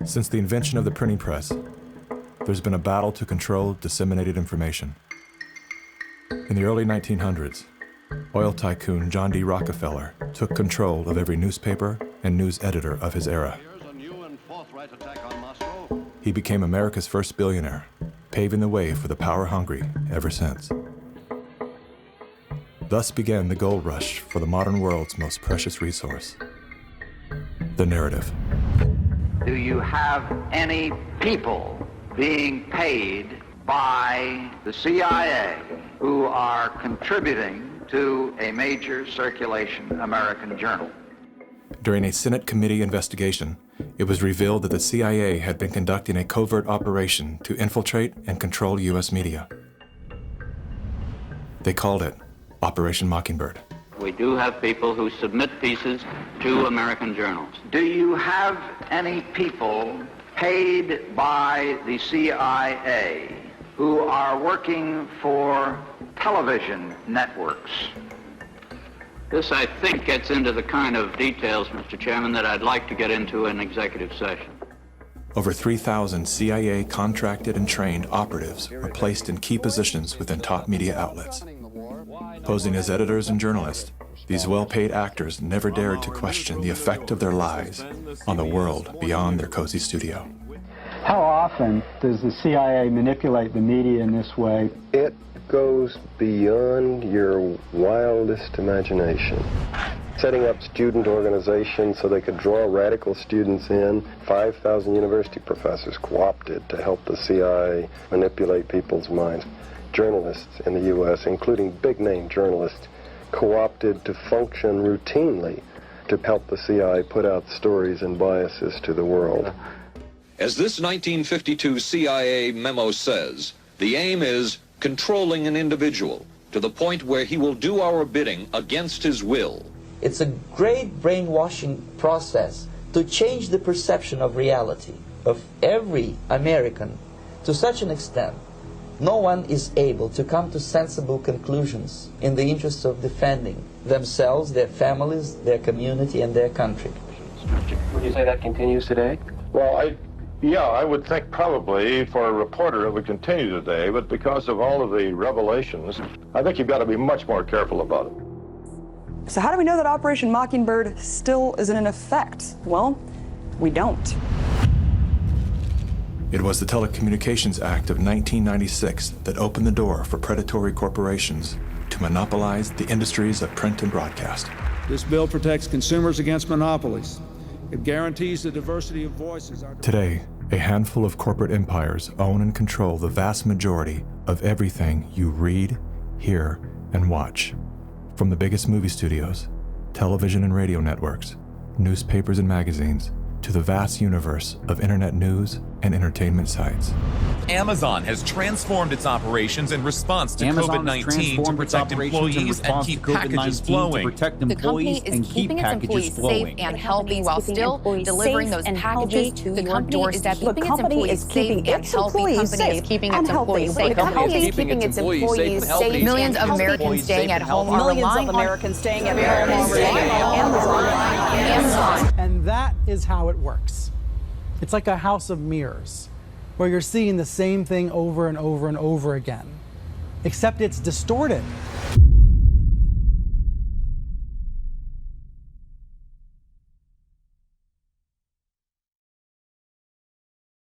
Since the invention of the printing press, there's been a battle to control disseminated information. In the early 1900s, oil tycoon John D. Rockefeller took control of every newspaper and news editor of his era. He became America's first billionaire, paving the way for the power-hungry ever since. Thus began the gold rush for the modern world's most precious resource, the narrative. Do you have any people being paid by the CIA who are contributing to a major circulation American journal? During a Senate committee investigation, it was revealed that the CIA had been conducting a covert operation to infiltrate and control U.S. media. They called it Operation Mockingbird. We do have people who submit pieces to American journals. Do you have any people paid by the CIA who are working for television networks? This, I think, gets into the kind of details, Mr. Chairman, that I'd like to get into in executive session. Over 3,000 CIA contracted and trained operatives were placed in key positions within top media outlets. Posing as editors and journalists, these well-paid actors never dared to question the effect of their lives on the world beyond their cozy studio. How often does the CIA manipulate the media in this way? It goes beyond your wildest imagination. Setting up student organizations so they could draw radical students in. 5,000 university professors co-opted to help the CIA manipulate people's minds. Journalists in the U.S., including big-name journalists, co-opted to function routinely to help the CIA put out stories and biases to the world. As this 1952 CIA memo says, the aim is controlling an individual to the point where he will do our bidding against his will. It's a great brainwashing process to change the perception of reality of every American to such an extent no one is able to come to sensible conclusions in the interests of defending themselves, their families, their community, and their country. Would you say that continues today? Well, I would think probably for a reporter it would continue today, but because of all of the revelations, I think you've got to be much more careful about it. So how do we know that Operation Mockingbird still isn't in effect? Well, we don't. It was the Telecommunications Act of 1996 that opened the door for predatory corporations to monopolize the industries of print and broadcast. This bill protects consumers against monopolies. It guarantees the diversity of voices. Today, a handful of corporate empires own and control the vast majority of everything you read, hear, and watch. From the biggest movie studios, television and radio networks, newspapers and magazines, to the vast universe of internet news and entertainment sites. Amazon has transformed its operations in response to COVID-19 to protect employees and keep packages flowing. The company is keeping its employees safe and healthy while still delivering those packages to your doorstep. The company is keeping its employees safe. The company is keeping its employees safe. Millions of Americans staying at home are relying on Amazon. And that is how it works. It's like a house of mirrors, where you're seeing the same thing over and over and over again, except it's distorted.